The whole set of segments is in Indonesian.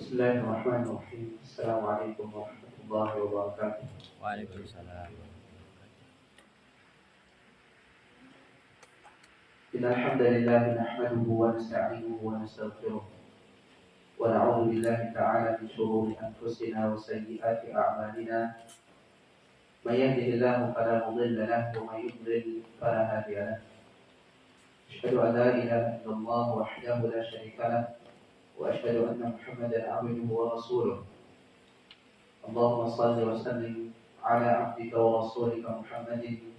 Bismillahirrahmanirrahim. Assalamualaikum warahmatullahi wabarakatuh. Waalaikumsalam. Innal hamdalillah nahmaduhu wa nasta'inuhu wa nastaghfiruh wa na'udzu billahi ta'ala min shururi anfusina wa sayyiati a'malina. May yahdihillahu fala mudilla lahu wa may yudlil fala hadiya lahu. Asyhadu an la ilaha illallah wahdahu la syarika lahu wa asyhadu anna Muhammadan 'abduhu wa rasuluh. Allahumma shalli wa sallim ala 'abdika wa rasulika Muhammadin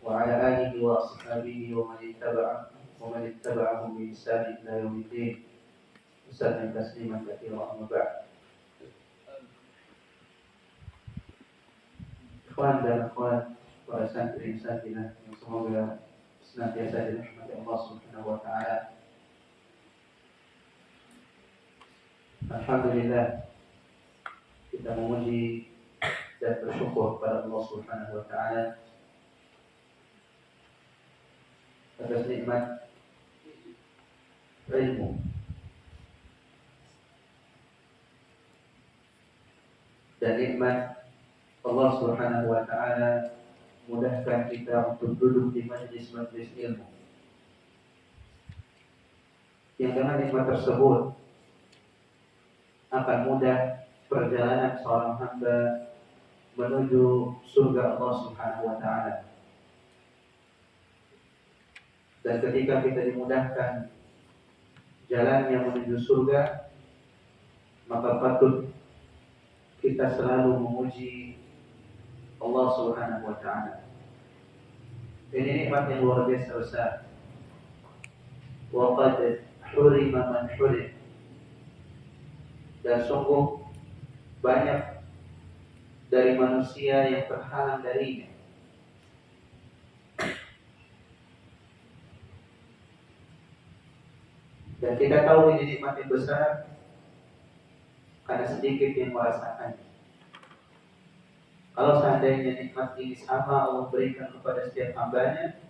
وعلى آله وأصحابه ومن اتبعهم بإحسان إلى يوم الدين وسلم تسليما كثيرا أما بعد. Ikhwan dan akhwat, para santri sakinah yang semoga senantiasa dirahmati Allah Subhanahu wa taala. Alhamdulillah, kita memuji dan bersyukur kepada Allah Subhanahu wa taala atas nikmat ilmu dan nikmat Allah Subhanahu wa taala mudahkan kita untuk duduk di majlis-majlis ilmu. Yang dengan nikmat tersebut akan mudah perjalanan seorang hamba menuju surga Allah Subhanahu wa taala. Dan ketika kita dimudahkan jalan yang menuju surga, maka patut kita selalu memuji Allah Subhanahu wa taala. Ini nikmat yang luar biasa besar. Wa qad hurima man hurim. Dan sungguh banyak dari manusia yang terhalang darinya. Dan kita tahu ini nikmat yang besar karena sedikit yang merasakannya. Kalau seandainya nikmat ini sama Allah berikan kepada setiap hambanya,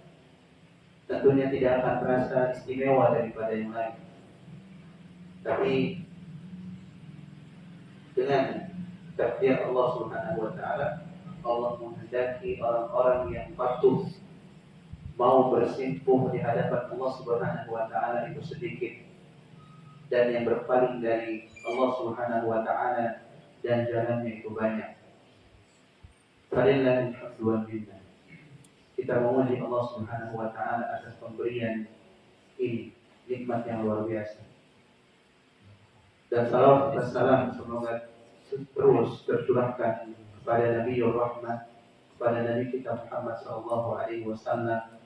tentunya tidak akan terasa istimewa daripada yang lain. Tapi dengan takdir Allah Subhanahu wa taala, Allah menghendaki orang-orang yang patuh mau bersimpuh di hadapan Allah Subhanahu wa taala itu sedikit, dan yang berpaling dari Allah Subhanahu wa taala dan jalannya itu banyak. Fadillah alhamdu wal minna. Kita memuji Allah Subhanahu wa taala atas pemberian ini, nikmat yang luar biasa. Dan salawat dan salam semoga terus tercurahkan kepada Nabiul Rahmah, kepada Nabi kita Muhammad sallallahu alaihi wasallam,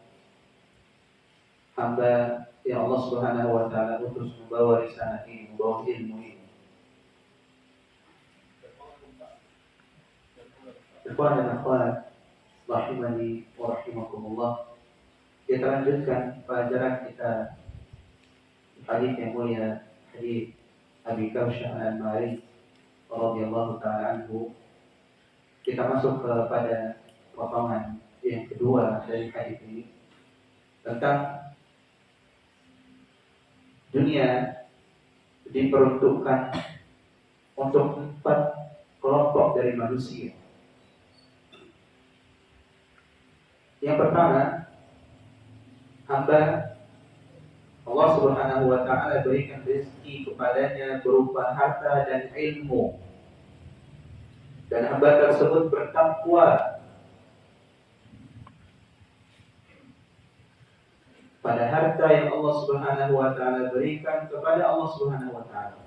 hamba yang Allah Subhanahu wa taala utus membawa risalah ini, membawa ilmu ini. Ikhwan dan akhwat rahimani wa rahimakumullah. Kita lanjutkan pelajaran kita hadis yang mulia, hadis Abi Kausyah Al-Mari radhiyallahu taala anhu. Kita masuk kepada potongan yang kedua dari hadis ini tentang dunia diperuntukkan untuk 4 kelompok dari manusia. Yang pertama, hamba Allah Subhanahu wa taala berikan rezeki kepadanya berupa harta dan ilmu. Dan hamba tersebut bertakwa pada harta yang Allah Subhanahu wa taala berikan kepada Allah Subhanahu wa taala.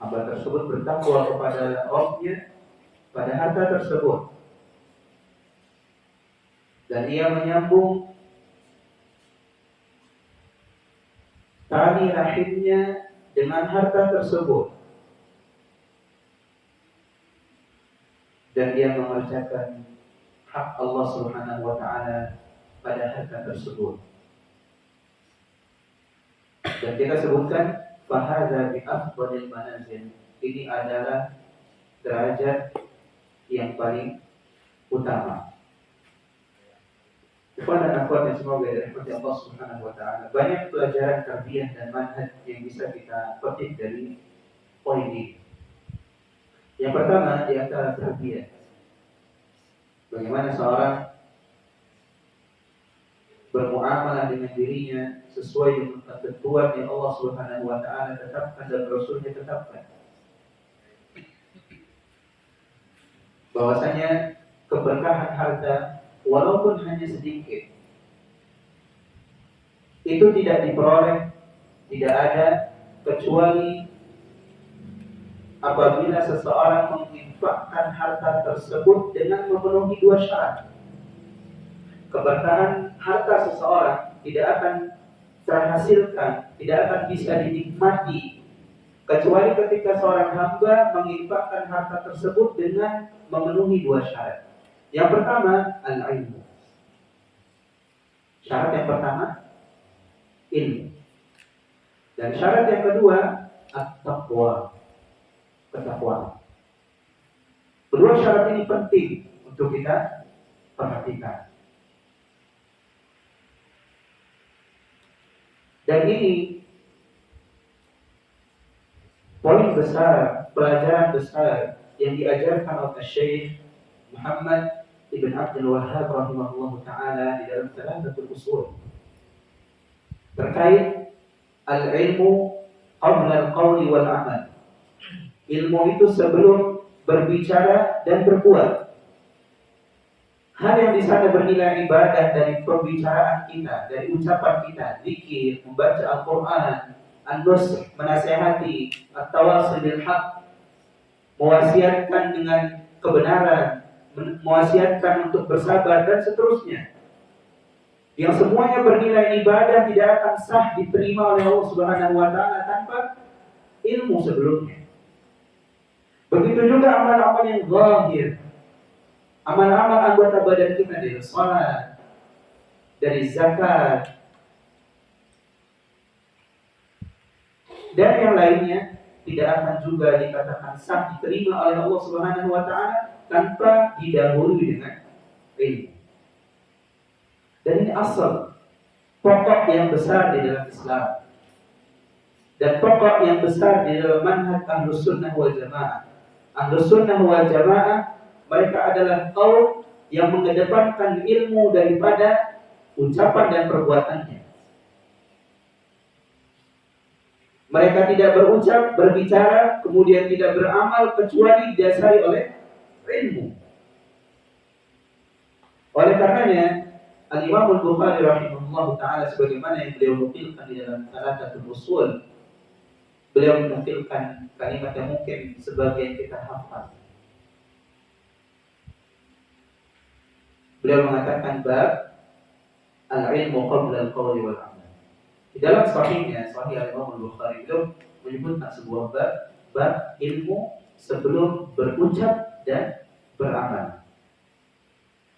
Hamba tersebut bertakwa kepada Rabb-Nya pada harta tersebut. Dan ia menyambung tali rahimnya dengan harta tersebut. Dan dia mengerjakan hak Allah Subhanahu wa taala pada harta tersebut. Dan kita sebutkan fahadza bi afdhalil manazil. Ini adalah derajat yang paling utama. Ikhwan dan akhwat yang semoga dirahmati Allah Subhanahu wa taala. Banyak pelajaran tarbiyah dan manhaj yang bisa kita petik dari poin ini. Yang pertama di antara tarbiyah, bagaimana seorang bermuamalah dengan dirinya sesuai dengan ketentuan yang Allah Subhanahu wa taala tetapkan dan Rasulnya tetapkan. Bahwasanya keberkahan harta walaupun hanya sedikit itu tidak diperoleh, tidak ada kecuali apabila seseorang menginfakkan harta tersebut dengan memenuhi dua syarat. Keberkahan harta seseorang tidak akan terhasilkan, tidak akan bisa dinikmati kecuali ketika seorang hamba menginfakkan harta tersebut dengan memenuhi dua syarat. Yang pertama, al-ilmu. Syarat yang pertama, ilmu. Dan syarat yang kedua, at-taqwa, ketakwaan. Kedua syarat ini penting untuk kita perhatikan. Dan ini poin besar, pelajaran besar yang diajarkan oleh Syekh Muhammad Ibn Abdul Wahhab rahimahullah ta'ala di dalam Thalathatul Usul terkait al-ilmu qabla al-qawli wal amal. Ilmu itu sebelum berbicara dan berbuat. Hal yang di sana bernilai ibadah dari pembicaraan kita, dari ucapan kita, zikir, membaca Al-Quran, an-nusr, menasihati, at-tawasul bil haq, mewasiatkan dengan kebenaran, mewasiatkan untuk bersabar dan seterusnya. Yang semuanya bernilai ibadah tidak akan sah diterima oleh Allah Subhanahu wa taala tanpa ilmu sebelumnya. Begitu juga amal-amal yang zahir. Amal-amal anggota badan kita dari salat, dari zakat, dan yang lainnya tidak akan juga dikatakan sah diterima oleh Allah Subhanahu wa taala tanpa didahului dengan ilmu. Dan ini asal pokok yang besar di dalam Islam dan pokok yang besar di dalam manhaj Ahlus Sunnah wal Jamaah. Ahlus Sunnah wal Jamaah mereka adalah kaum yang mengedepankan ilmu daripada ucapan dan perbuatannya. Mereka tidak berucap, berbicara, kemudian tidak beramal kecuali didasari oleh ilmu. Oleh karenanya, Al-Imam Al-Bukhari rahimahullah ta'ala sebagaimana yang beliau nukilkan di dalam Thalathatul Usul, beliau menukilkan kalimat yang mungkin sebagian kita hafal. Beliau mengatakan bab al-ilmu qabla al-qawli wal amal. Di dalam sahihnya, Sahih Al-Imam Al-Bukhari beliau menyebutkan sebuah bab ilmu sebelum berucap dan beramal.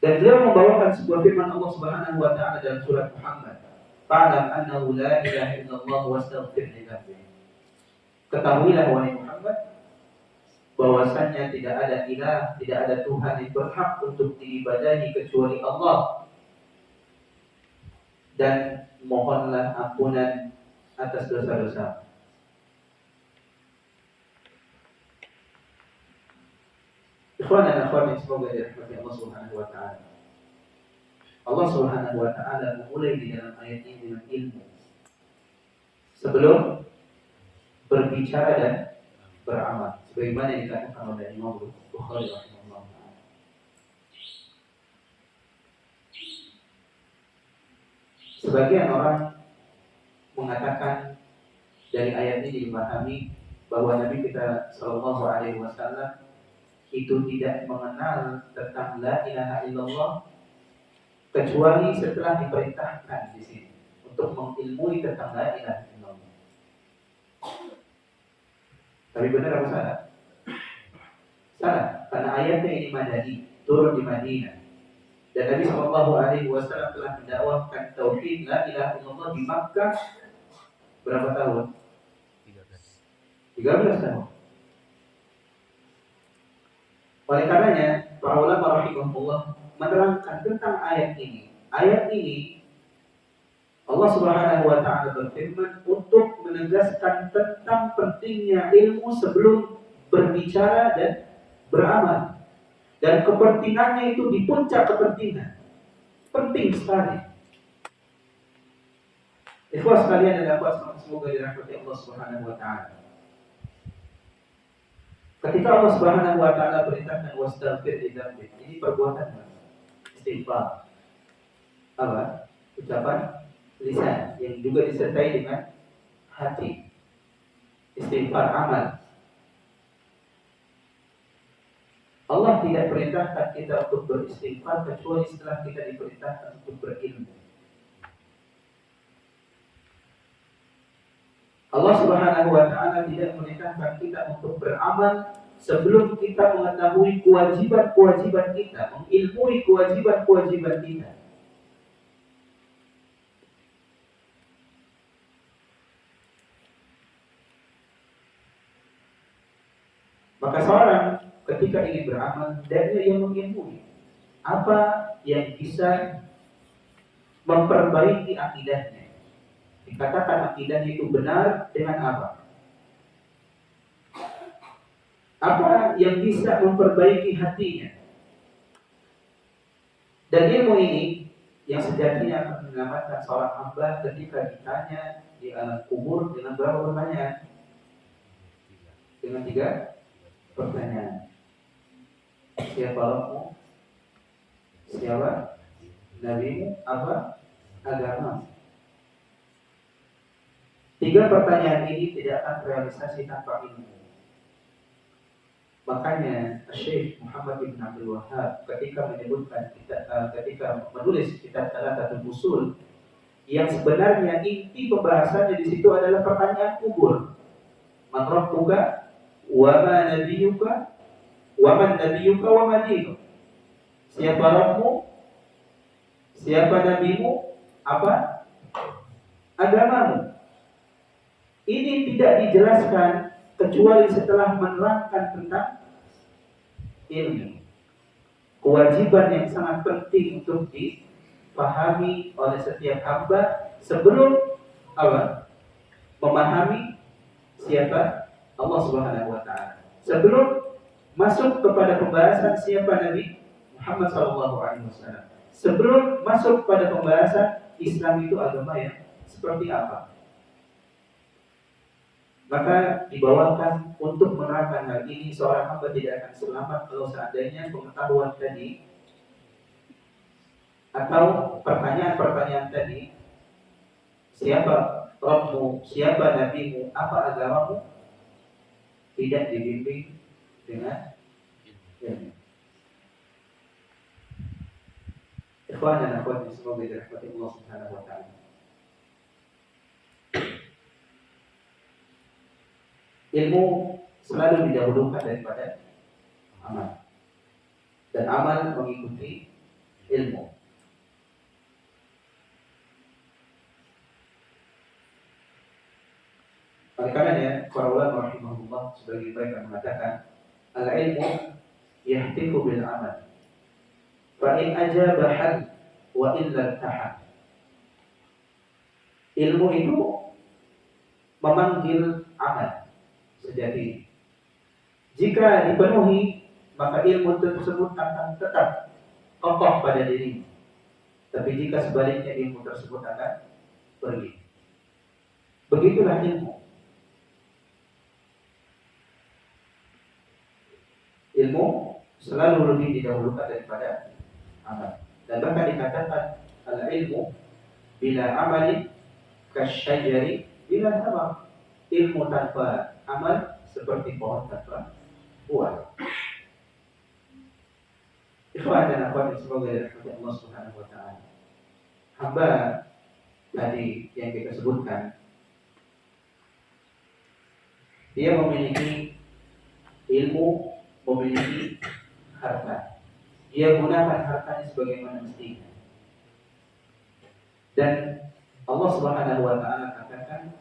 Dan beliau membawakan sebuah firman Allah Subhanahu wa taala dalam surat Muhammad, "Fa'lam annahu la ilaha illallah wastaghfir li dzambik." Ketahuilah wahai Muhammad bahwasannya tidak ada ilah, tidak ada Tuhan yang berhak untuk diibadahi kecuali Allah. Dan mohonlah ampunan atas dosa-dosa. Ikhwan dan akhwat yang semoga dirahmati Allah Subhanahu wa taala. Allah Subhanahu wa taala memulai di dalam ayat ini dengan ilmu. Sebelum berbicara dan beramal, sebagaimana yang dikatakan oleh Imam Bukhari rahimahullah. Sebagian orang mengatakan dari ayat ini dipahami bahwa Nabi kita Shallallahu Alaihi Wasallam itu tidak mengenal tentang la ilaha illallah kecuali setelah diperintahkan di sini untuk mengilmui tentang la ilaha illallah. Tapi benar apa salah? Salah, karena ayatnya ini Madani, turun di Madinah. Dan Nabi Shallallahu Alaihi Wasallam telah mendakwahkan tauhid la ilaha illallah di Makkah berapa tahun? 13 tahun. Oleh karenanya, para ulama rahimahullah menerangkan tentang ayat ini ayat ini Allah Subhanahu wa taala berfirman untuk menegaskan tentang pentingnya ilmu sebelum berbicara dan beramal. Dan kepentingannya itu di puncak kepentingan. Penting sekali. Ikhwas sekalian dan akhwat semoga dirahmati Allah Subhanahu wa taala. Ketika Allah Subhanahu wa taala perintahkan wastaghfir li dzambik, ini perbuatan istighfar. Apa? Ucapan lisan yang juga disertai dengan hati. Istighfar amal. Allah tidak perintahkan kita untuk beristighfar kecuali setelah kita diperintahkan untuk berilmu. Allah Subhanahu wa taala tidak memerintahkan kita untuk beramal sebelum kita mengetahui kewajiban-kewajiban kita, mengilmui kewajiban-kewajiban kita. Maka seorang ketika ingin beramal, hendaknya ia mengilmui apa yang bisa memperbaiki akidahnya. Dikatakan akidahnya itu benar dengan apa? Apa yang bisa memperbaiki hatinya? Dan ilmu ini yang sejatinya akan menyelamatkan seorang hamba ketika ditanya di alam kubur dengan berapa pertanyaan? Dengan 3 pertanyaan. Siapa Rabbmu? Siapa Nabimu? Apa agama? 3 pertanyaan ini tidak akan terrealisasi tanpa ilmu. Makanya Syekh Muhammad bin Abdul Wahhab ketika menyebutkan ketika menulis kitab Thalathatul Usul yang sebenarnya inti pembahasannya di situ adalah pertanyaan kubur. Man rabbuka wa ma nabiyuka wa man nabiyuka wa ma dinuka. Siapa Rabbmu? Siapa nabimu? Apa agamamu? Ini tidak dijelaskan kecuali setelah menerangkan tentang ilmu. Kewajiban yang sangat penting untuk dipahami oleh setiap hamba sebelum apa? Memahami siapa Allah Subhanahu wa taala. Sebelum masuk kepada pembahasan siapa Nabi Muhammad SAW. Sebelum masuk pada pembahasan Islam itu agama yang seperti apa. Maka dibawakan untuk menerangkan hal ini seorang hamba tidak akan selamat kalau seandainya pengetahuan tadi atau pertanyaan-pertanyaan tadi, siapa Rabbmu, siapa Nabimu, apa agamamu, tidak dibimbing dengan ilmu. Ikhwan dan akhwat semoga dirahmati Allah Subhanahu wa taala. Ilmu selalu didahulukan daripada amal. Dan amal mengikuti ilmu. Oleh karenanya, para ulama rahimahullah sebagai mereka mengatakan, al-ilmu yahtiku bil amal. Fa in ajaba hal wa illa tahan. Ilmu itu memanggil amal sejati. Jika dipenuhi, maka ilmu tersebut akan tetap kokoh pada diri. Tapi jika sebaliknya ilmu tersebut akan pergi. Begitulah ilmu. Ilmu selalu lebih didahulukan daripada amal. Dan bahkan dikatakan al-ilmu bila amali kasyajari bila sama. Ilmu tanpa amal seperti pohon tanpa buah. Ikhwan dan akhwat semoga dirahmati Allah Subhanahu wa taala. Hamba tadi yang kita sebutkan, dia memiliki ilmu, memiliki harta. Dia gunakan hartanya sebagaimana mestinya. Dan Allah Subhanahu wa taala katakan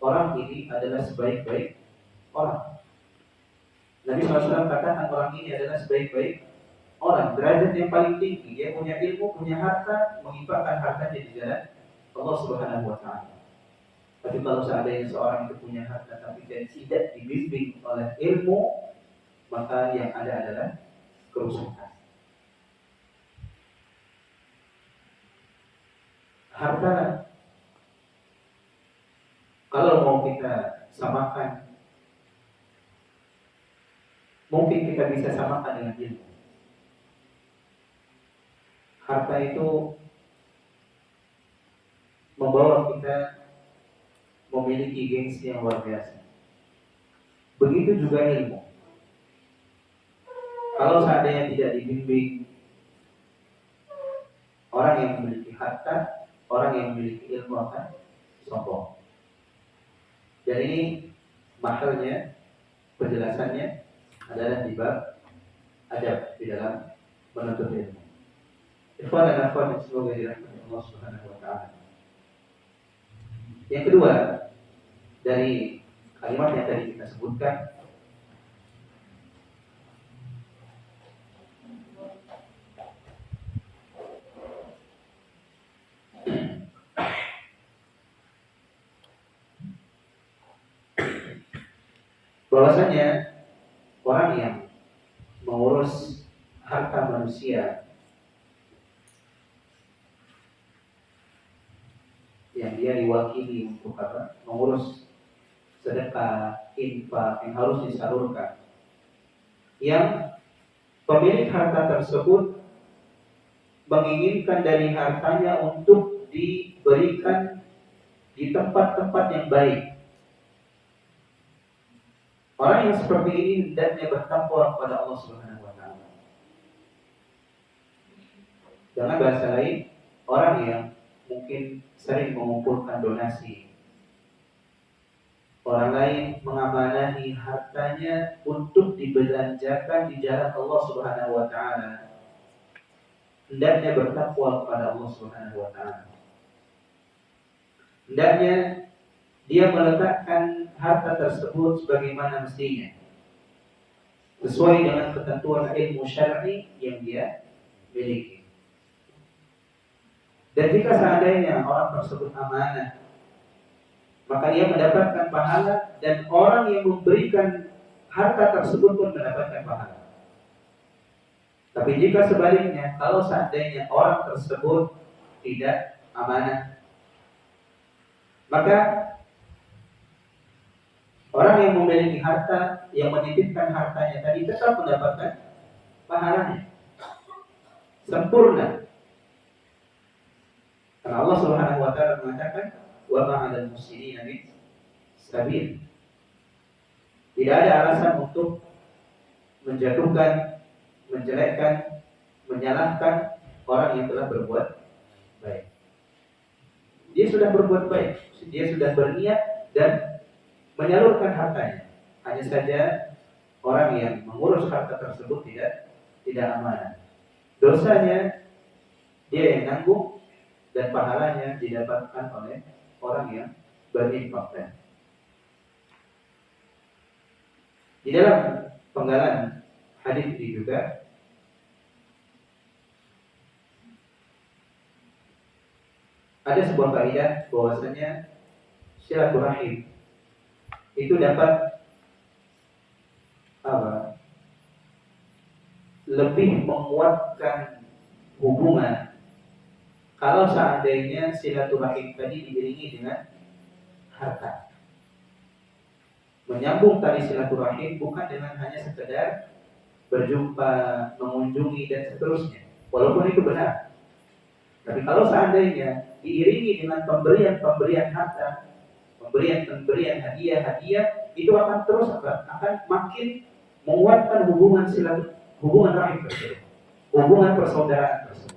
orang ini adalah sebaik-baik orang. Nabi SAW katakan orang ini adalah sebaik-baik orang derajat yang paling tinggi, dia punya ilmu, punya harta, menginfakkan hartanya di jalan Allah Subhanahu wa taala. Tapi kalau seandainya seorang itu punya harta tapi dia tidak dibimbing oleh ilmu, maka yang ada adalah kerusakan. Harta kalau mau kita samakan, mungkin kita bisa samakan dengan ilmu. Harta itu membawa kita memiliki gengsi yang luar biasa. Begitu juga ilmu. Kalau seandainya tidak dibimbing, orang yang memiliki harta, orang yang memiliki ilmu akan sombong. Dan ini mahalnya, penjelasannya adalah di bab adab di dalam menuntut ilmu. Ikhwan dan akhwat semoga dirahmati Allah Subhanahu wa taala. Yang kedua, dari kalimat yang tadi kita sebutkan, bahwasanya orang yang mengurus harta manusia yang dia diwakili untuk apa? Mengurus sedekah, infak yang harus disalurkan. Yang pemilik harta tersebut menginginkan dari hartanya untuk diberikan di tempat-tempat yang baik. Orang yang seperti ini hendaknya bertakwa kepada Allah Subhanahu wa taala. Dengan bahasa lain, orang yang mungkin sering mengumpulkan donasi, orang lain mengamanahi hartanya untuk dibelanjakan di jalan Allah Subhanahu wa taala, hendaknya bertakwa kepada Allah Subhanahu wa taala. Hendaknya dia meletakkan harta tersebut sebagaimana mestinya, sesuai dengan ketentuan ilmu syar'i yang dia miliki. Dan jika seandainya orang tersebut amanah, maka dia mendapatkan pahala dan orang yang memberikan harta tersebut pun mendapatkan pahala. Tapi jika sebaliknya, kalau seandainya orang tersebut tidak amanah, maka orang yang memiliki harta, yang menitipkan hartanya tadi tetap mendapatkan pahalanya sempurna. Karena Allah Subhanahu wa taala mengatakan, "Wa ma 'alal muslimina min sabil." Tidak ada alasan untuk menjatuhkan, menjelekkan, menyalahkan orang yang telah berbuat baik. Dia sudah berbuat baik, dia sudah berniat dan menyalurkan hartanya. Hanya saja orang yang mengurus harta tersebut tidak amanah. Dosanya dia yang nanggung dan pahalanya didapatkan oleh orang yang berinfak. Di dalam penggalan hadis ini juga ada sebuah kaidah bahwasanya silaturahim itu dapat lebih menguatkan hubungan kalau seandainya silaturahim tadi diiringi dengan harta. Menyambung tali silaturahim bukan dengan hanya sekedar berjumpa, mengunjungi dan seterusnya, walaupun itu benar. Tapi kalau seandainya diiringi dengan pemberian harta, pemberian hadiah, itu akan terus akan makin menguatkan hubungan rahim tersebut, hubungan persaudaraan tersebut.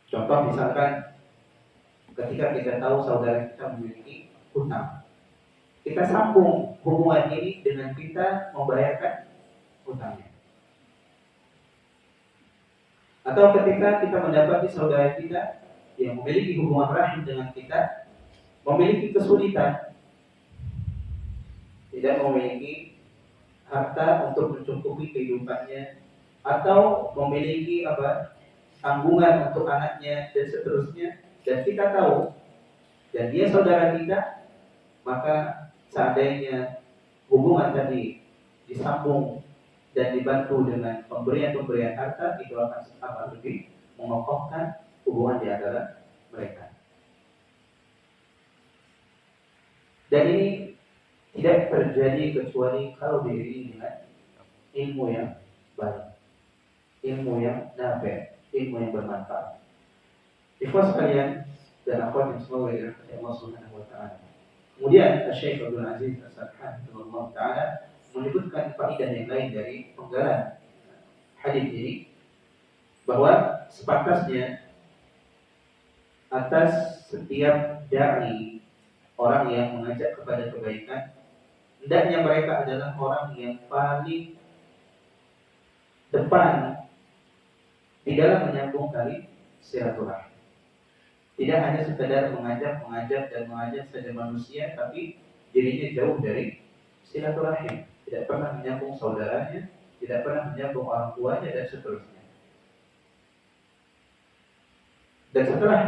Contoh misalkan ketika kita tahu saudara kita memiliki hutang, kita sambung hubungan ini dengan kita membayarkan hutangnya. Atau ketika kita mendapati saudara kita yang memiliki hubungan rahim dengan kita memiliki kesulitan, tidak memiliki harta untuk mencukupi kehidupannya, atau memiliki tanggungan untuk anaknya dan seterusnya, dan kita tahu dan dia saudara kita, maka seandainya hubungan tadi disambung dan dibantu dengan pemberian-pemberian harta, itu akan lebih mengokohkan hubungan di antara mereka. Dan ini tidak terjadi kecuali kalau diiringi dengan ilmu yang baik, ilmu yang nafi', ilmu yang bermanfaat. Ikhwas sekalian dan akhwat yang semoga dirahmati Allah Subhanahu wa taala. Kemudian Syekh Abdul Aziz As-Sarhan radhiyallahu taala menyebutkan faedah yang lain dari penggalan hadis ini, bahwa sepantasnya atas setiap dai, orang yang mengajak kepada kebaikan, hendaknya mereka adalah orang yang paling depan di dalam menyambung tali silaturahmi. Tidak hanya sekedar mengajak saja manusia, tapi dirinya jauh dari silaturahim. Tidak pernah menyambung saudaranya, tidak pernah menyambung orang tuanya, dan seterusnya. Dan setelah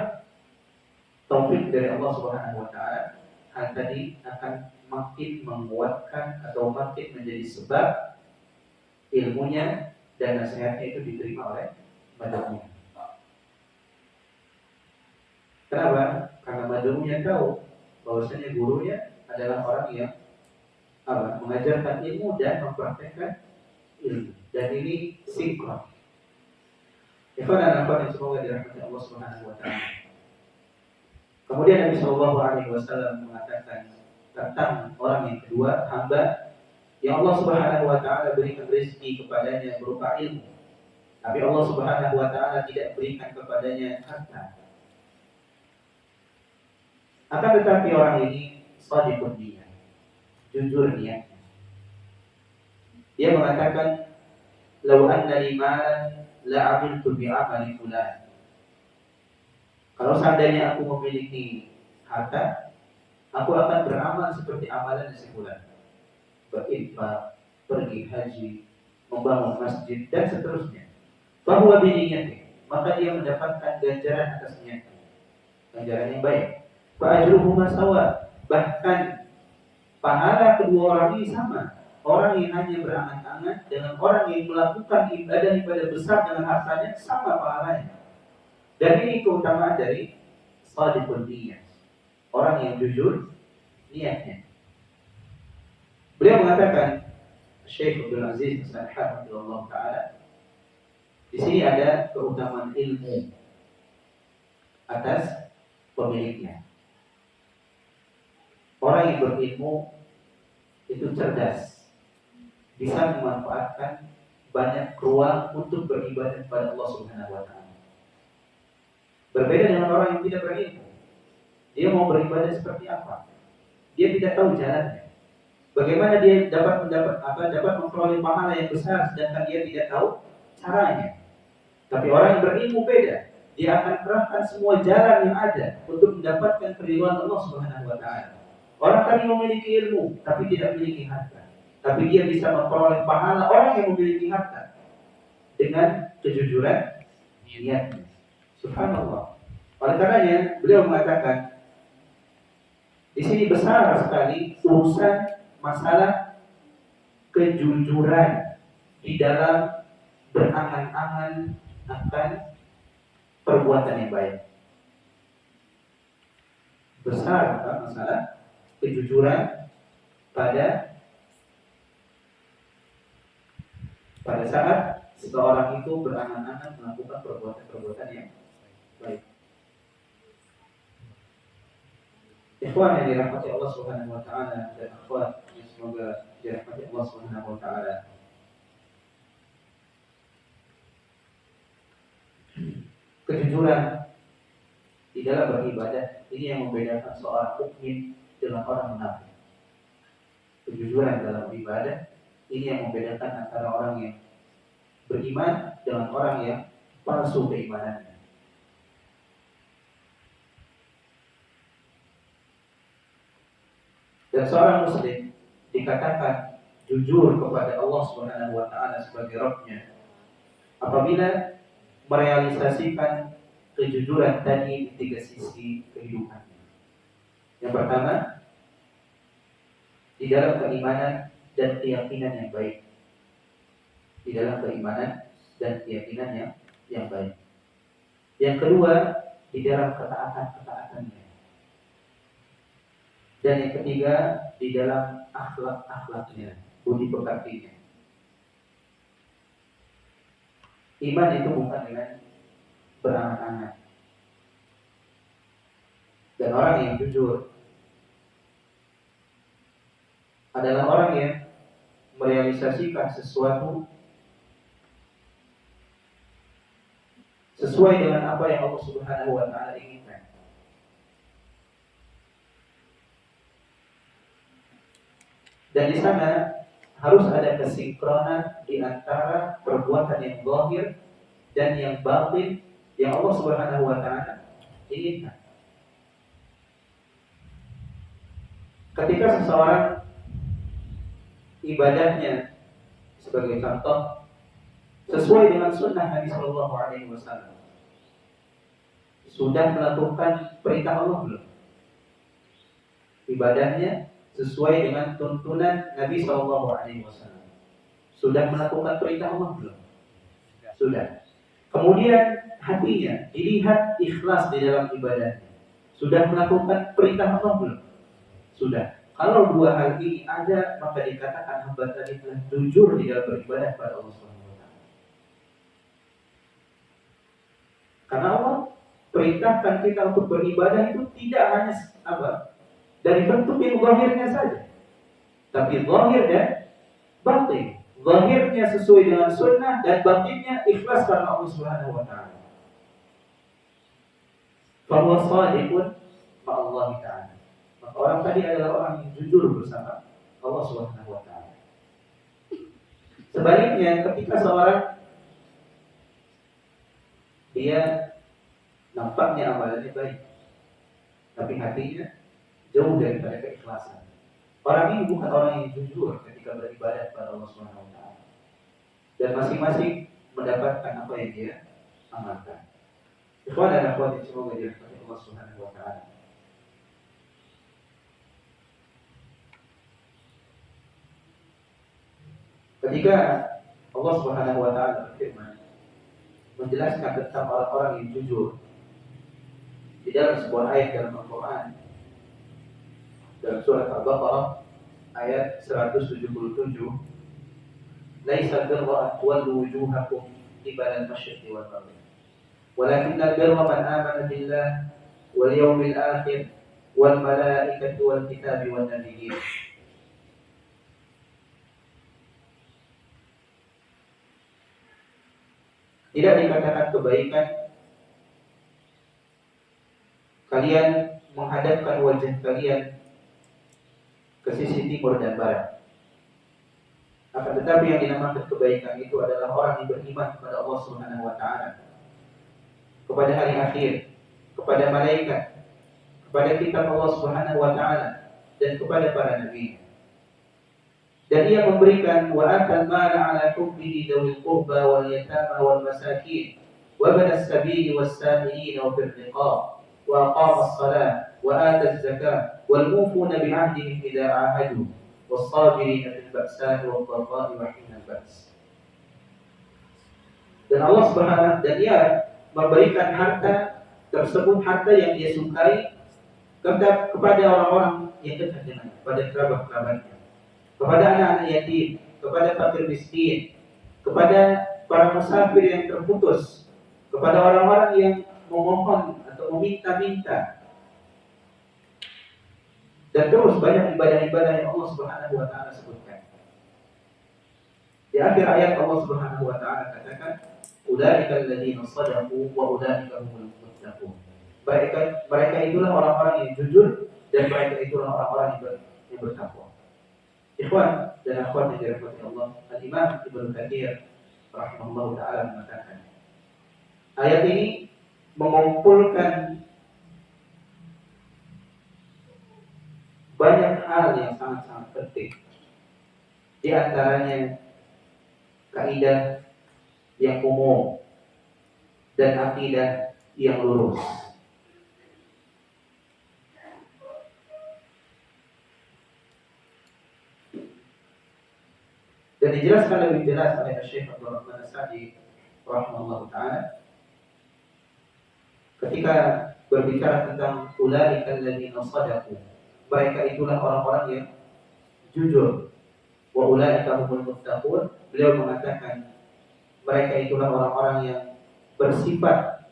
taufik dari Allah Subhanahu wa taala, hal tadi akan makin menguatkan atau makin menjadi sebab ilmunya dan nasihatnya itu diterima oleh manusia. Kenapa? Karena madunya tahu bahwasanya gurunya adalah orang yang mengajarkan ilmu dan mempraktekkan ilmu. Dan ini sinkron. Ikhwan dan akhwat yang semoga dirahmati Allah Subhanahu wa taala. Kemudian Nabi Shallallahu alaihi wasallam mengatakan tentang orang yang kedua, hamba yang Allah Subhanahu wa taala berikan rezeki kepadanya berupa ilmu, tapi Allah Subhanahu wa taala tidak berikan kepadanya harta. Akan tetapi orang ini shadiqun niyah, jujur niatnya. Dia mengatakan, "Lau anna li malan la 'amiltu bi 'amali fulan." Kalau seandainya aku memiliki harta, aku akan beramal seperti amalan si fulan. Berinfak, pergi haji, membangun masjid, dan seterusnya. Fahuwa bi niyyati, maka dia mendapatkan ganjaran atas niatnya, ganjaran yang baik. Fa'ajruhuma sawa, bahkan pahala kedua orang ini sama. Orang yang hanya berangan-angan dengan orang yang melakukan ibadah besar dengan hartanya sama pahalanya. Dan ini keutamaan dari shadiqun niyah, orang yang jujur niatnya. Beliau mengatakan, Syekh Abdul Aziz As-Sarhan radhiyallahu taala, di sini ada keutamaan ilmu atas pemiliknya. Orang yang berilmu itu cerdas, bisa memanfaatkan banyak ruang untuk beribadah kepada Allah Subhanahu wa taala. Berbeda dengan orang yang tidak berilmu. Dia mau beribadah seperti apa? Dia tidak tahu jalannya. Bagaimana dia dapat memperoleh pahala yang besar sedangkan dia tidak tahu caranya. Tapi orang yang berilmu beda. Dia akan kerahkan semua jalan yang ada untuk mendapatkan keridhaan Allah Subhanahu wa taala. Orang tadi memiliki ilmu tapi tidak memiliki harta, tapi dia bisa memperoleh pahala orang yang memiliki harta dengan kejujuran niatnya. Subhanallah. Oleh karenanya beliau mengatakan di sini besar sekali urusan masalah kejujuran di dalam berangan-angan akan perbuatan yang baik. Besar masalah kejujuran pada saat seseorang itu berangan-angan melakukan perbuatan yang baik. Ikhwan yang dirahmati Allah Subhanahu wa taala dan akhwat yang semoga dirahmati Allah Subhanahu wa taala. Kejujuran di dalam beribadah ini yang membedakan seorang mukmin dengan orang munafik. Kejujuran dalam ibadah ini yang membedakan antara orang yang beriman dengan orang yang palsu keimanannya. Dan seorang muslim dikatakan jujur kepada Allah Subhanahu wa taala sebagai Rabb-nya apabila merealisasikan kejujuran tadi di tiga sisi kehidupan. Yang pertama, di dalam keimanan dan keyakinan yang baik. Di dalam keimanan dan keyakinan yang baik. Yang kedua, di dalam ketaatan-ketaatannya. Dan yang ketiga, di dalam akhlak-akhlaknya, budi pekertinya. Iman itu bukan dengan berangan-angan. Dan orang yang jujur adalah orang yang merealisasikan sesuatu sesuai dengan apa yang Allah Subhanahu wa taala inginkan. Dan di sana harus ada kesinkronan di antara perbuatan yang zahir dan yang batin yang Allah Subhanahu wa taala inginkan. Ketika seseorang ibadahnya sebagai contoh sesuai dengan sunnah Nabi Shallallahu Alaihi Wasallam, sudah melakukan perintah Allah belum? Ibadahnya sesuai dengan tuntunan Nabi Shallallahu Alaihi Wasallam, sudah melakukan perintah Allah belum? Sudah. Kemudian hatinya dilihat ikhlas di dalam ibadahnya, sudah melakukan perintah Allah belum? Sudah. Kalau dua hal ini ada, maka dikatakan hamba tadi telah jujur di dalam beribadah pada Allah Subhanahu wa taala. Karena Allah perintahkan kita untuk beribadah itu tidak hanya dari bentuk yang zahirnya saja, tapi zahir dan batin. Zahirnya sesuai dengan sunnah dan batinnya ikhlas karena Allah Subhanahu wa taala. Fa huwa shadiqun ma'allahi ta'ala. Orang tadi adalah orang yang jujur bersama Allah Subhanahu wa taala. Sebaliknya, ketika seorang dia nampaknya amalannya baik, tapi hatinya jauh daripada keikhlasan, orang ini bukan orang yang jujur ketika beribadah kepada Allah Subhanahu wa taala. Dan masing-masing mendapatkan apa yang dia amalkan. Ikhwan dan akhwat yang semoga dirahmati Allah Subhanahu wa taala. Ketika Allah Subhanahu wa taala berfirman menjelaskan tentang orang-orang yang jujur di dalam sebuah ayat dalam Al-Qur'an, dalam surat Al-Baqarah ayat 177, "Laisa birra an tuwallu wujuhakum qibala al-masyriqi wal maghrib, walakinna al-birra man amana billah wal yawmil akhir wal malaikati wal kitabi wan nabiyyin." Tidak dikatakan kebaikan kalian menghadapkan wajah kalian ke sisi timur dan barat. Akan tetapi yang dinamakan kebaikan itu adalah orang yang beriman kepada Allah Subhanahu wa taala, kepada hari akhir, kepada malaikat, kepada kitab Allah Subhanahu wa taala dan kepada para nabi. Dan ia memberikan wa atal mala ala hubbihi dzawil qurba wal yatama wal masakin wa ibn as-sabil was sa'ilin wa fil riqab wa aqama as-salah wa ata az-zakah wal mufuna bi 'ahdihim idza 'ahadu was sabirin fil ba'sa'i wad dharra'i wa hina al-ba's. Dan Allah Subhanahu dan ia memberikan harta tersebut, harta yang dia sukai, kepada orang-orang yang dekat dengannya, kepada kerabat-kerabatnya, kepada anak-anak yatim, kepada fakir miskin, kepada para musafir yang terputus, kepada orang-orang yang memohon atau meminta-minta. Dan terus banyak ibadah-ibadah yang Allah Subhanahu wa taala sebutkan. Di akhir ayat Allah Subhanahu wa taala katakan, "Ulaika alladziina shadaqu wa ulaika humul muttaqun." Mereka itulah orang-orang yang jujur dan mereka itulah orang-orang yang bertakwa. Ikhwan dan akhwat yang dirahmati Allah, Al-Imam Ibnu Katsir rahimahullah taala mengatakan, ayat ini mengumpulkan banyak hal yang sangat-sangat penting Di antaranya kaidah yang umum dan akidah yang lurus. Dan dijelaskan lebih jelas oleh Syekh Abdul Rahman As-Sa'di rahimahullah ta'ala ketika berbicara tentang ulaika alladziina shadaqu, mereka itulah orang-orang yang jujur. Wa ulaika humul muttaqun, beliau mengatakan mereka itulah orang-orang yang bersifat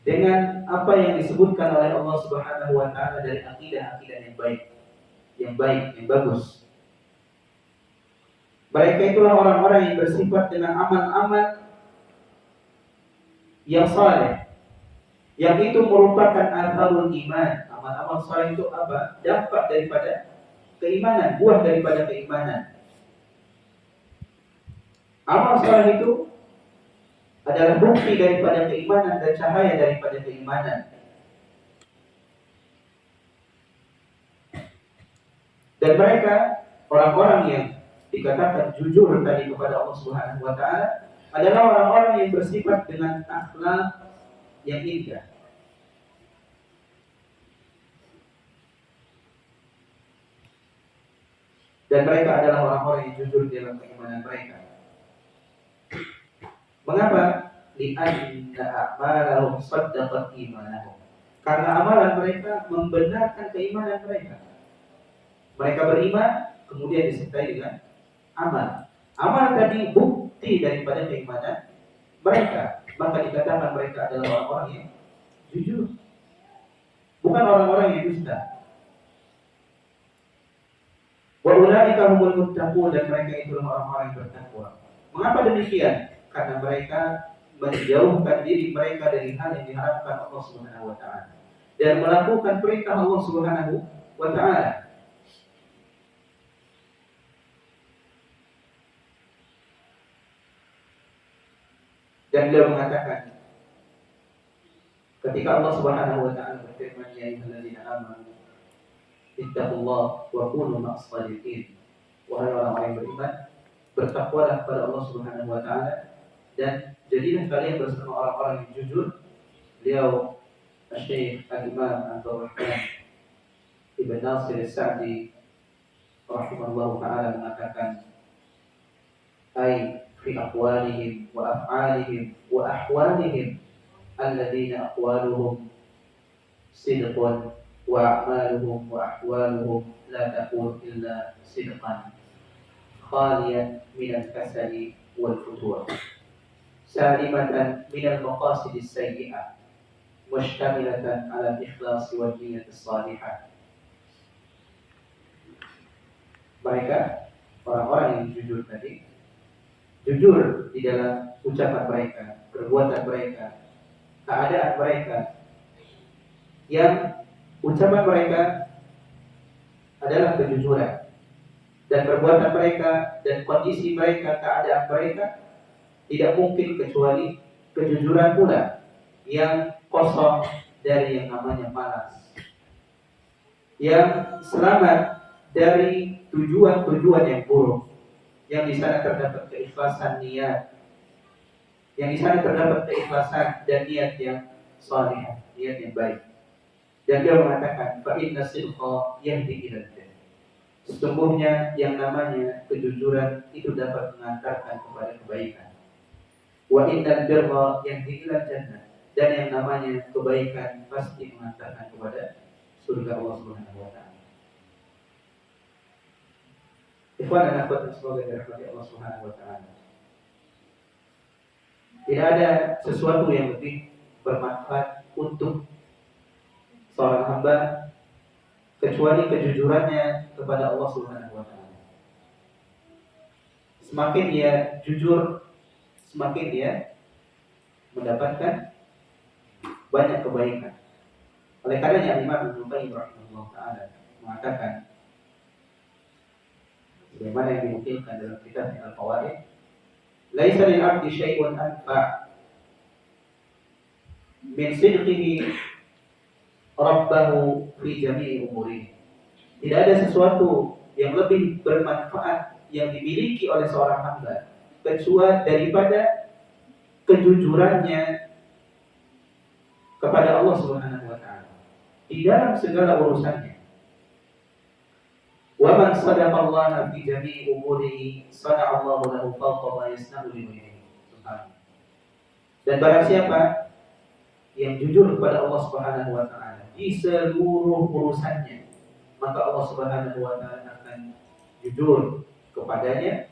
dengan apa yang disebutkan oleh Allah Subhanahu wa taala dari akidah-akidah yang bagus. Mereka itulah orang-orang yang bersifat dengan amal-amal yang saleh, yang itu merupakan atharul iman. Amal-amal saleh itu apa? Dampak daripada keimanan, buah daripada keimanan. Amal saleh itu adalah bukti daripada keimanan dan cahaya daripada keimanan. Dan mereka orang-orang yang dikatakan jujur tadi kepada Allah Subhanahu wa taala adalah orang-orang yang bersifat dengan akhlak yang indah. Dan mereka adalah orang-orang yang jujur dalam keimanan mereka. Mengapa? Li'anna a'malahum saddaqat imanahum. Karena amalan mereka membenarkan keimanan mereka. Mereka beriman, kemudian disertai dengan amal. Amal tadi bukti daripada keimanan mereka. Maka dikatakan mereka adalah orang-orang yang jujur, bukan orang-orang yang dusta. Wa ulaika humul muttaqun, dan mereka itu orang-orang yang bertakwa. Mengapa demikian? Karena mereka menjauhkan diri mereka dari hal yang diharapkan Allah Subhanahu wa taala dan melakukan perintah Allah Subhanahu wa taala. Dan beliau mengatakan ketika Allah Subhanahu wa taala berfirman, ya ayyuhalladzina amanu ittaqullaha wa kunu ma'as shadiqin. Wahai orang-orang yang beriman, bertakwalah kepada Allah Subhanahu wa taala dan jadilah kalian bersama orang-orang yang jujur. Beliau Syekh Al-Imam Abdul Rahman Ibn Nasir As-Sa'di rahimahullah ta'ala mengatakan, ay fi aqwalihim wa af'alihim wa ahwalihim alladzina aqwaluhum sidqun wa a'maluhum wa ahwaluhum la takun illa sidqan khaliyan min al-kasali wal futur salimatan min al-maqasid as-sayyi'ah mustamilatan ala al-ikhlas wa niyyah as-salihah. Mereka orang-orang yang jujur tadi, jujur di dalam ucapan mereka, perbuatan mereka, keadaan mereka, yang ucapan mereka adalah kejujuran, dan perbuatan mereka dan kondisi mereka, keadaan mereka tidak mungkin kecuali kejujuran pula yang kosong dari yang namanya malas, yang selamat dari tujuan-tujuan yang buruk, yang di sana terdapat keikhlasan niat, yang di sana terdapat keikhlasan dan niat yang saleh, niat yang baik. Dan dia mengatakan, fa inna sidqa yahdi ilal jannah. Sesungguhnya yang namanya kejujuran itu dapat mengantarkan kepada kebaikan. Wa innal birra yahdi ilal jannah. Dan yang namanya kebaikan pasti mengantarkan kepada surga Allah Subhanahu wa taala. Ikhwan dan akhwat semoga dirahmati Allah Subhanahu wa taala. Tidak ada sesuatu yang lebih bermanfaat untuk seorang hamba kecuali kejujurannya kepada Allah Subhanahu wa taala. Semakin dia jujur, semakin dia mendapatkan banyak kebaikan. Oleh karenanya Imam Ibnu Qayyim rahimahullah taala mengatakan bagaimana yang dinukilkan dalam kitabnya Al-Fawaid, laisa lil 'abdi syai'un anfa' min sidqihi rabbahu fi jami'i umurihi. Tidak ada sesuatu yang lebih bermanfaat yang dimiliki oleh seorang hamba kecuali daripada kejujurannya kepada Allah Subhanahu wa taala di dalam segala urusannya. Wa man sadaqallaha fi jami'i umurihi sana'allahu lahu fawqa ma yasna'u li ghairihi. Dan barang siapa yang jujur kepada Allah Subhanahu wa taala di seluruh urusannya, maka Allah Subhanahu wa taala akan jujur kepadanya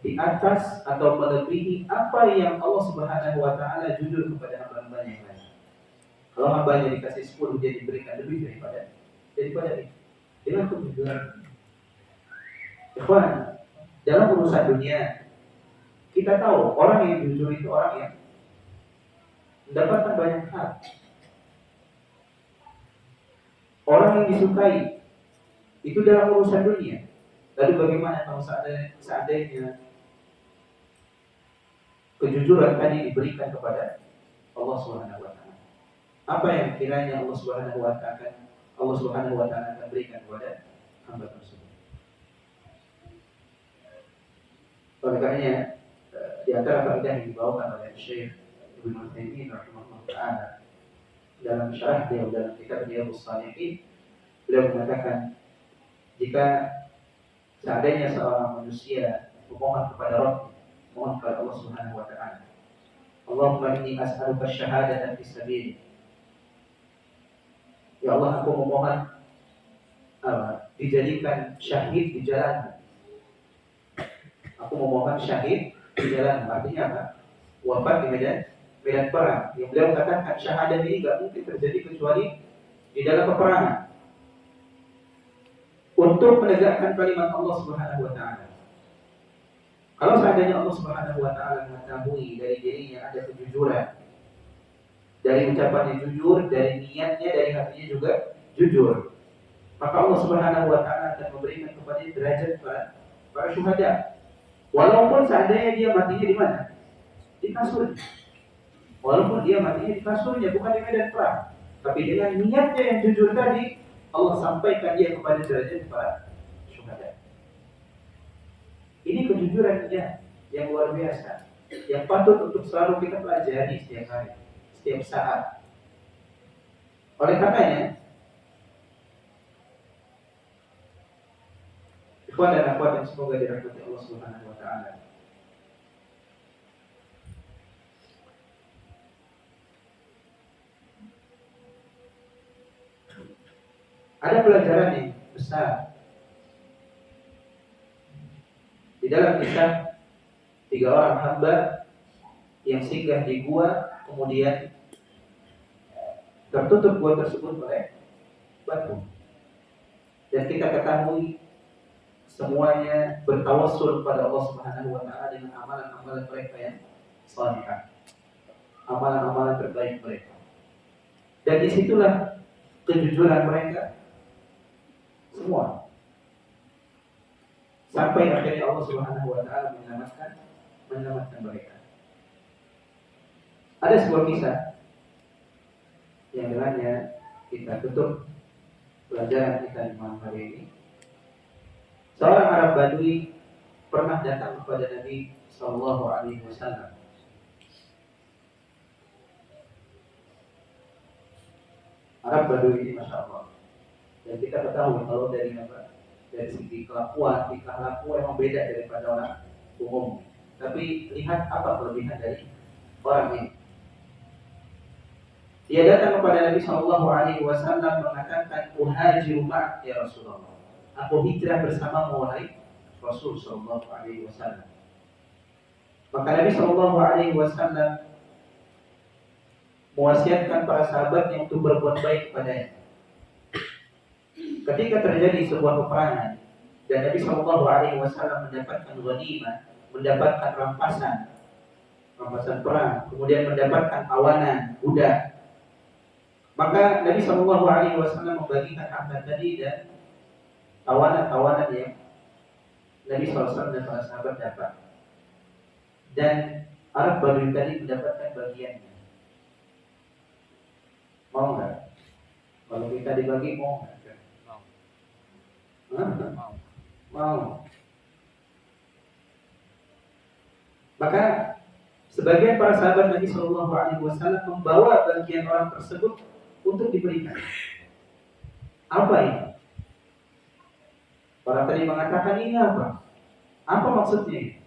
di atas atau melebihi apa yang Allah Subhanahu wa taala jujur kepada hamba-hambanya yang lain. Kalau hambanya dikasih 10, dia diberikan lebih daripada itu. Dengan kejujuran. Ikhwan, dalam urusan dunia kita tahu orang yang jujur itu orang yang mendapatkan banyak hal. Orang yang disukai itu dalam urusan dunia. Lalu bagaimana kalau seandainya kejujuran tadi diberikan kepada Allah Subhanahu wa taala? Apa yang kiranya Allah Subhanahu wa taala akan berikan kepada hamba tersebut? Oleh karenanya di antara faedah yang dibawakan oleh Syekh Ibnu Utsaimin rahimahullah taala dalam syarah beliau dalam kitab Riyadhus Shalihin, beliau mengatakan jika seandainya seorang manusia memohon kepada Rabb, mohon kepada Allah Subhanahu wa taala, Allahumma inni as'aluka syahadatan fi sabilik. Ya Allah, aku memohon dijadikan syahid di jalan. Aku memohon syahid di jalan. Artinya apa? Wafat di medan perang. Yang beliau katakan syahadat ini tidak mungkin terjadi kecuali di dalam peperangan. Untuk menegakkan kalimat Allah Subhanahu wa taala. Kalau seandainya Allah Subhanahu wa taala mengetahui dari dirinya ada kejujuran, dari ucapannya jujur, dari niatnya, dari hatinya juga jujur, maka Allah Subhanahu wa taala akan memberikan kepada derajat para syuhada. Walaupun seandainya dia matinya di mana? Di kasur. Walaupun dia matinya di kasurnya, bukan di medan perang, tapi dengan niatnya yang jujur tadi, Allah sampaikan dia kepada derajat para syuhada. Ini kejujuran dia yang luar biasa, yang patut untuk selalu kita pelajari setiap hari, setiap saat. Oleh karenanya, ikhwan dan akhwat yang semoga dirahmati Allah Subhanahu wa taala, ada pelajaran yang besar di dalam kisah 3 orang hamba yang singgah di gua, kemudian tertutup gua tersebut oleh batu. Dan kita ketahui semuanya bertawassul kepada Allah Subhanahu wa taala dengan amalan-amalan mereka yang salihah, amalan-amalan terbaik mereka. Dan disitulah kejujuran mereka semua. Sampai akhirnya Allah Subhanahu wa taala menyelamatkan mereka. Ada sebuah kisah yang dengannya kita tutup pelajaran kita di malam hari ini. Seorang Arab Badui pernah datang kepada Nabi sallallahu alaihi wasallam. Arab Badui ini Masya Allah. Dan kita ketahui kalau dari segi kelakuan, tingkah laku memang beda daripada orang umum. Tapi lihat apa kelebihan dari orang ini. Dia datang kepada Nabi Shallallahu Alaihi Wasallam mengatakan, "Uhajiru ma'ak ya Rasulullah." Aku hijrah bersamamu wahai Rasul Shallallahu Alaihi Wasallam. Maka Nabi Shallallahu Alaihi Wasallam mewasiatkan para sahabatnya untuk berbuat baik kepadanya. Ketika terjadi sebuah peperangan dan Nabi Shallallahu Alaihi Wasallam mendapatkan ghanimah, mendapatkan rampasan perang, kemudian mendapatkan tawanan budak, maka Nabi Shallallahu Alaihi Wasallam membagikan harta tadi dan tawanan-tawanan yang Nabi SAW dan para sahabat dapat. Dan Arab Badui tadi mendapatkan bagiannya. Mau nggak? Kalau kita dibagi mau nggak? Mau. Maka sebagian para sahabat Nabi Shallallahu Alaihi Wasallam membawa bagian orang tersebut untuk diberikan. Apa ini? Orang tadi mengatakan ini apa? Apa maksudnya?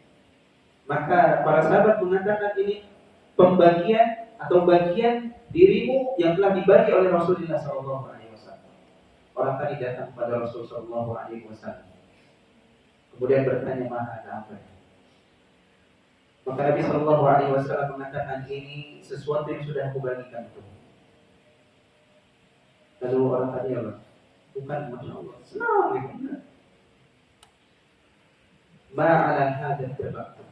Maka para sahabat mengatakan ini pembagian atau bagian dirimu yang telah dibagi oleh Rasulullah Shallallahu Alaihi Wasallam. Orang tadi datang kepada Rasulullah Shallallahu Alaihi Wasallam, kemudian bertanya, mana ada apa? Maka Nabi Shallallahu Alaihi Wasallam mengatakan, ini sesuatu yang sudah aku bagikan itu. Lalu orang tadi apa? Bukan, masya Allah, senang gitu. Ma'ala hadza tabaqtu.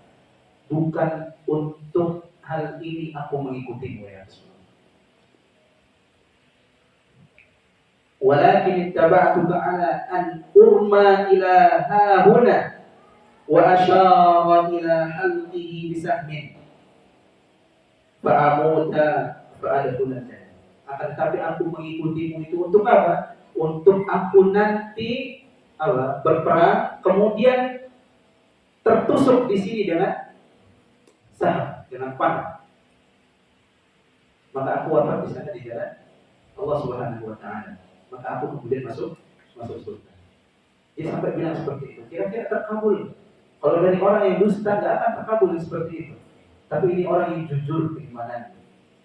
Bukan untuk hal ini aku mengikutimu ya Rasulullah. Walakin ittaba'tuka ala an urma ila hahuna wa asyara ila halqihi bisahmin fa'amuta fa'adkhulana. Akan tetapi aku mengikutimu itu untuk apa? Untuk aku nanti berperang, kemudian tertusuk di sini dengan saham, dengan panah. Maka aku wafat di sana di jalan Allah Subhanahu wa taala. Maka aku kemudian masuk surga. Dia sampai bilang seperti itu. Kira-kira terkabul. Kalau dari orang yang dusta tidak akan terkabul seperti itu. Tapi ini orang yang jujur keimanannya.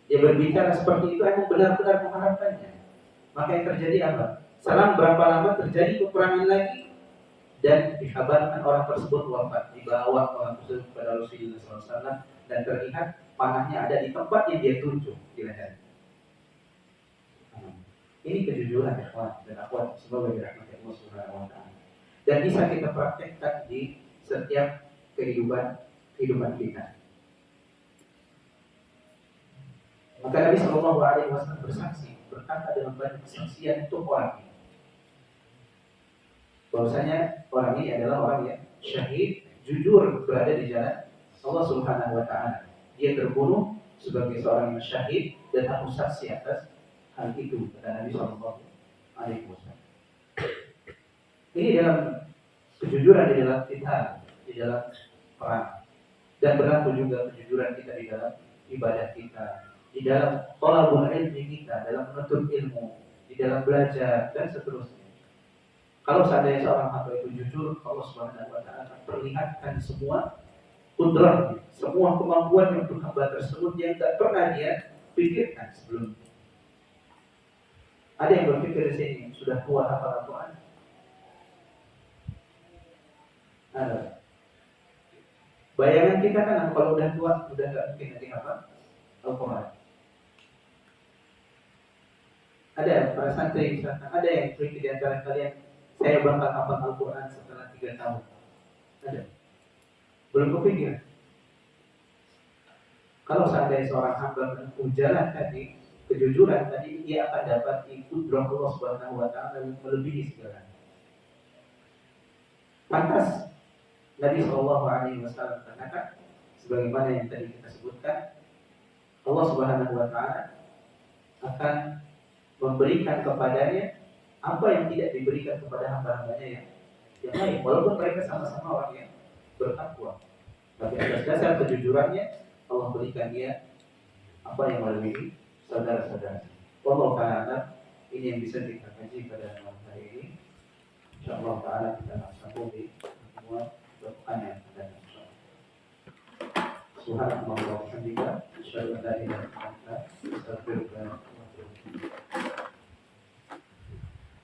Dia berbicara seperti itu, emang benar-benar mengharapkannya. Maka yang terjadi apa? Selang berapa lama terjadi peperangan lagi, dan dikabarkan orang tersebut wafat. Dibawa orang tersebut kepada Rasulullah SAW, dan terlihat panahnya ada di tempat yang dia tuju di leher. Ini kejujuran ikhwan dan akhwat, semoga dirahmati Allah Subhanahu wa taala. Dan bisa kita praktekkan di setiap kehidupan kita. Maka Nabi Shallallahu Alaihi Wasallam bersaksi, berkata dengan banyak kesaksian untuk orang ini, bahwasanya orang ini adalah orang yang syahid, jujur berada di jalan Allah Subhanahu wa taala. Dia terbunuh sebagai seorang yang syahid dan aku saksi atas hal itu, kata Nabi Shallallahu Alaihi Wasallam. Ini dalam kejujuran di dalam kita, di dalam perang, dan berlaku juga kejujuran kita di dalam ibadah kita, di dalam thalabul ilmi kita, dalam menuntut ilmu, di dalam belajar dan seterusnya. Kalau seandainya seorang hamba itu jujur, Allah Subhanahu wa taala akan perlihatkan semua kudratnya, semua kemampuan untuk hamba tersebut yang tak pernah dia pikirkan sebelumnya. Ada yang berpikir di sini sudah tua hafal Al-Quran? Ada. Bayangan kita kan kalau udah tua udah nggak mungkin nanti hafal Al-Quran. Ada para santri misalkan, ada yang berpikir di antara kalian, saya bakal hafal Al-Quran setelah 3 tahun. Ada? Belum kepikir. Kalau seandainya seorang hamba menempuh jalan tadi, kejujuran tadi, dia akan dapat kudrah Allah Subhanahu wa taala melebihi segalanya. Pantas Nabi Shallallahu Alaihi Wasallam katakan, sebagaimana yang tadi kita sebutkan, Allah Subhanahu wa taala akan memberikan kepadanya apa yang tidak diberikan kepada hamba-hambanya yang lain, walaupun mereka sama-sama orang yang bertakwa. Tapi atas dasar kejujurannya, Allah berikan dia apa yang melebihi saudara-saudara. Wallahu ta'ala, ini yang bisa kita kaji pada malam hari ini. Insyaallah ta'ala kita akan sambung di semua pekan yang akan datang. Subhanallah wa bihamdihi, asyhadu an la ilaha illa anta, astaghfiruka wa atubu ilaik.